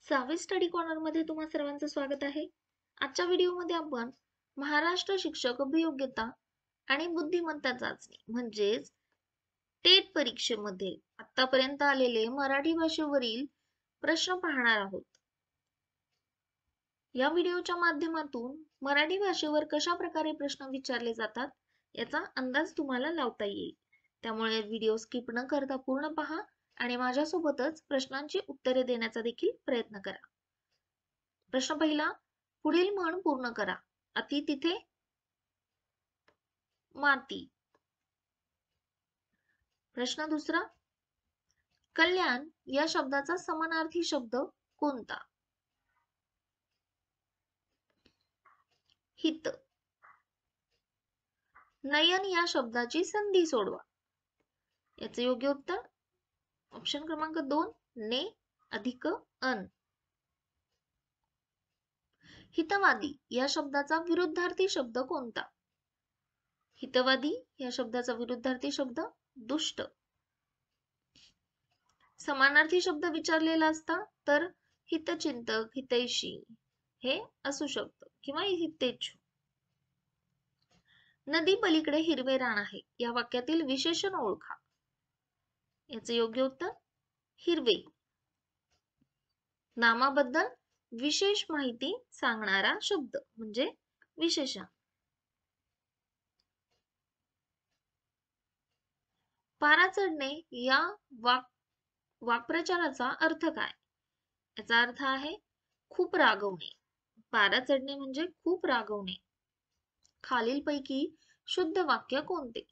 सावी study corner मध्ये तुम्हा सर्वांचं स्वागत आहे. आजच्या व्हिडिओमध्ये आपण महाराष्ट्र शिक्षक अभियोग्यता आणि बुद्धिमत्ता चाचणी म्हणजेच टेट परीक्षेमध्ये आतापर्यंत आलेले मराठी भाषेवरील प्रश्न पाहणार आहोत. या व्हिडिओच्या माध्यमातून मराठी भाषेवर कशा प्रकारे प्रश्न विचारले जातात याचा अंदाज तुम्हाला लावता येईल. त्यामुळे व्हिडिओ स्किप न करता पूर्ण पहा आणि माझ्यासोबतच प्रश्नांची उत्तरे देण्याचा देखील प्रयत्न करा. प्रश्न पहिला, पुढील म्हण पूर्ण करा. अति तिथे माती. प्रश्न दुसरा, कल्याण या शब्दाचा समानार्थी शब्द कोणता? हित. नयन या शब्दाची संधी सोडवा. याचे योग्य उत्तर ऑप्शन क्रमांक 2 ने अधिक अन. हितवादी या शब्दाचा विरुद्धार्थी शब्द कोणता? हितवादी या शब्दाचा विरुद्धार्थी शब्द दुष्ट. समानार्थी शब्द विचारलेला असता तर हितचिंतक, हितैषी हे असू शकतं किंवा हितेच्छू. नदी पलीकडे हिरवे रान आहे या वाक्यातील विशेषण ओळखा. याचे योग्य उत्तर हिरवे. नामाबद्दल विशेष माहिती सांगणारा शब्द म्हणजे विशेषण. पारा चढणे या वाक्प्रचाराचा अर्थ काय? याचा अर्थ आहे खूप रागवणे. पारा चढणे म्हणजे खूप रागवणे. खालीलपैकी शुद्ध वाक्य कोणते?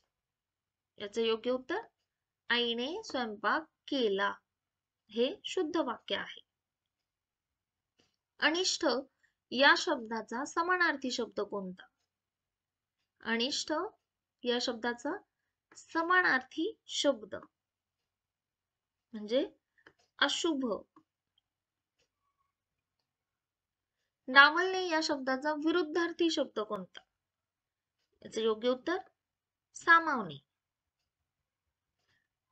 याचे योग्य उत्तर आईने स्वयंपाक केला हे शुद्ध वाक्य आहे. अनिष्ट या शब्दाचा समानार्थी शब्द कोणता? अनिष्ट या शब्दाचा समानार्थी शब्द म्हणजे अशुभ. डावलणे या शब्दाचा विरुद्धार्थी शब्द कोणता? याचे योग्य उत्तर सामावणे.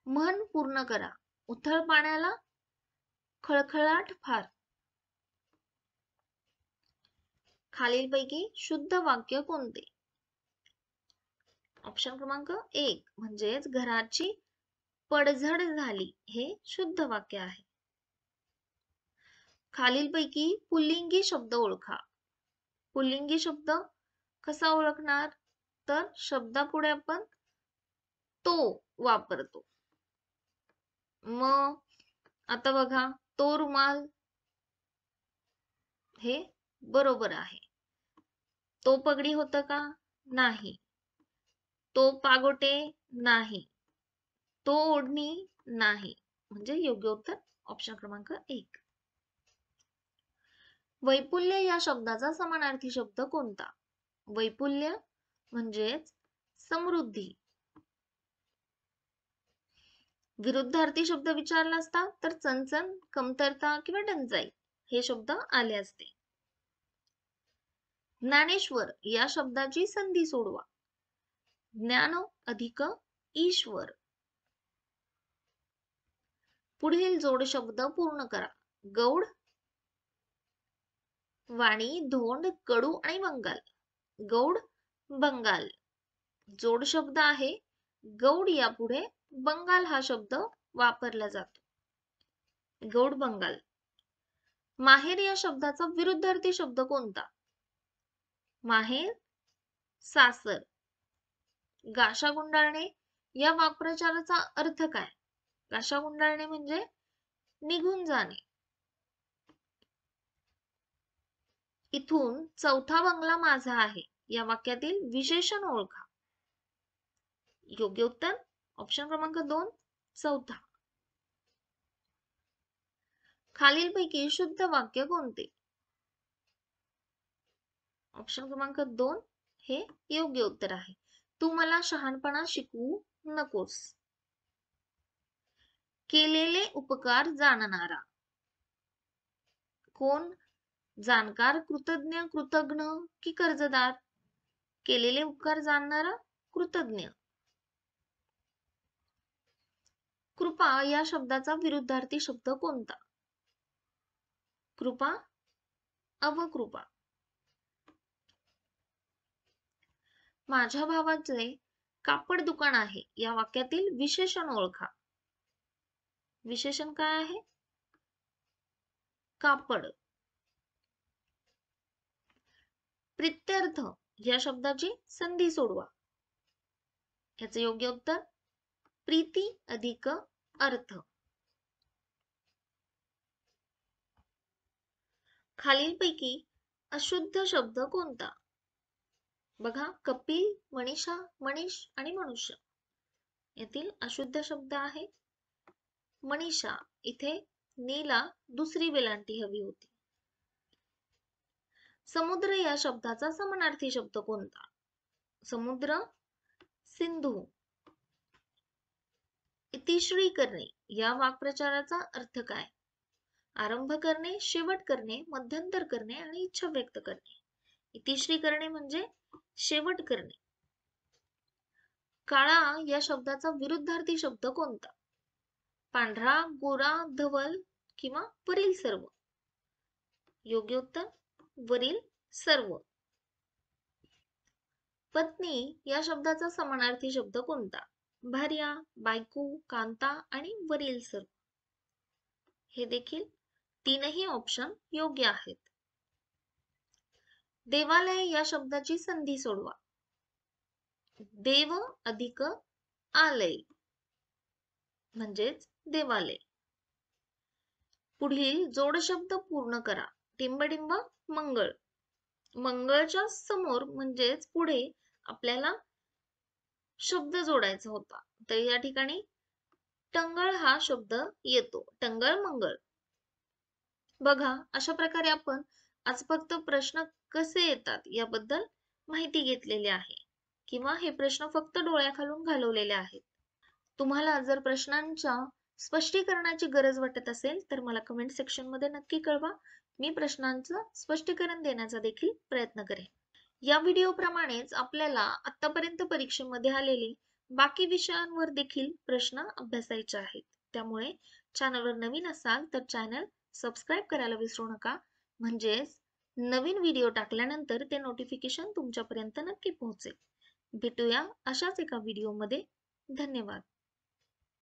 म्हण पूर्ण करा. उथळ पाण्याला खळखळाट फार. खालीलपैकी शुद्ध वाक्य कोणते? ऑप्शन क्रमांक 1 म्हणजेच घराची पडझड झाली हे शुद्ध वाक्य आहे. खालीलपैकी पुल्लिंगी शब्द ओळखा. पुल्लिंगी शब्द कसा ओळखणार? तर शब्दापुढे आपण तो वापरतो. मग आता बघा, तो रुमाल हे बरोबर आहे. तो पगडी होतं का? नाही. तो पागोटे नाही. तो ओढणी नाही. म्हणजे योग्य उत्तर ऑप्शन क्रमांक 1. वैपुल्य या शब्दाचा समानार्थी शब्द कोणता? वैपुल्य म्हणजेच समृद्धी. विरुद्धार्थी शब्द विचारला असता तर चणचण, कमतरता किंवा टंचाई हे शब्द आले असते. ज्ञानेश्वर या शब्दाची संधी सोडवा. ज्ञान अधिक ईश्वर. पुढील जोड शब्द पूर्ण करा. गौड, वाणी, धोंड, कडू आणि बंगाल. गौड, बंगाल. जोड शब्द आहे. गौड यापुढे बंगाल हा शब्द वापरला जातो. गौड, बंगाल. माहेर या शब्दाचा विरुद्धार्थी शब्द कोणता? माहेर, सासर. गाशा गुंडाळणे या वाक्प्रचाराचा अर्थ काय? गाशा गुंडाळणे म्हणजे निघून जाणे. इथून चौथा बंगला माझा आहे या वाक्यातील विशेषण ओळखा. योग्य उत्तर ऑप्शन क्रमांक 2 चौथा. खालीलपैकी शुद्ध वाक्य कोणते? ऑप्शन क्रमांक 2 हे योग्य उत्तर आहे. तू मला शहाणपणा शिकवू नकोस. केलेले उपकार जाणणारा. कोण? जाणकार, कृतज्ञ, कृतघ्न की कर्जदार? केलेले उपकार जाणणारा कृतज्ञ. कृपा या शब्दाचा विरुद्धार्थी शब्द कोणता? कृपा, अवकृपा. माझ्या भावाचे कापड दुकान आहे या वाक्यातील विशेषण ओळखा. विशेषण काय आहे? कापड. प्रित्यर्थ या शब्दाची संधी सोडवा. याचे योग्य उत्तर प्रीती अधिक अर्थ. खालीलपैकी अशुद्ध शब्द कोणता? बघा, कपिल, मनीषा, मनीष आणि मनुष्य. यातील अशुद्ध शब्द आहे मनीषा. इथे नीला दुसरी वेलांटी हवी होती. समुद्र या शब्दाचा समानार्थी शब्द कोणता? समुद्र, सिंधू. इतिश्री करणे या वाक्प्रचाराचा अर्थ काय? आरंभ करणे, शेवट करणे, मध्यंतर करणे आणि इच्छा व्यक्त करणे. इतिश्री करणे म्हणजे शेवट करणे. काळा या शब्दाचा विरुद्धार्थी शब्द कोणता? पांढरा, गोरा, धवल किंवा वरील सर्व. योग्य उत्तर वरील सर्व. पत्नी या शब्दाचा समानार्थी शब्द कोणता? भार्या, बायको, कांता आणि वरील सर्व. हे देखील तीनही ऑप्शन योग्य आहेत. देवालय या शब्दाची संधी सोडवा. देव अधिक आलय म्हणजेच देवालय. पुढील जोड शब्द पूर्ण करा. टिंबडिंब, मंगळ. मंगळच्या समोर म्हणजेच पुढे आपल्याला शब्द जोडायचा होता, तर या ठिकाणी टंगळ हा शब्द येतो. टंगळ मंगळ. बघा, अशा प्रकारे आपण आज फक्त प्रश्न कसे येतात याबद्दल माहिती घेतलेली आहे, किंवा हे प्रश्न फक्त डोळ्याखालून घालवलेले आहेत. तुम्हाला जर प्रश्नांच्या स्पष्टीकरणाची गरज वाटत असेल तर मला कमेंट सेक्शन मध्ये नक्की कळवा. मी प्रश्नांचं स्पष्टीकरण देण्याचा देखील प्रयत्न करेन. या व्हिडिओ प्रमाणेच आपल्याला आतापर्यंत परीक्षेमध्ये आलेले बाकी विषयांवर देखील प्रश्न अभ्यासायचे आहेत. त्यामुळे चॅनलवर नवीन असाल तर चॅनल सबस्क्राईब करायला विसरू नका, म्हणजेच नवीन व्हिडिओ टाकल्यानंतर ते नोटिफिकेशन तुमच्यापर्यंत नक्की पोहोचेल. भेटूया अशाच एका व्हिडिओमध्ये. धन्यवाद.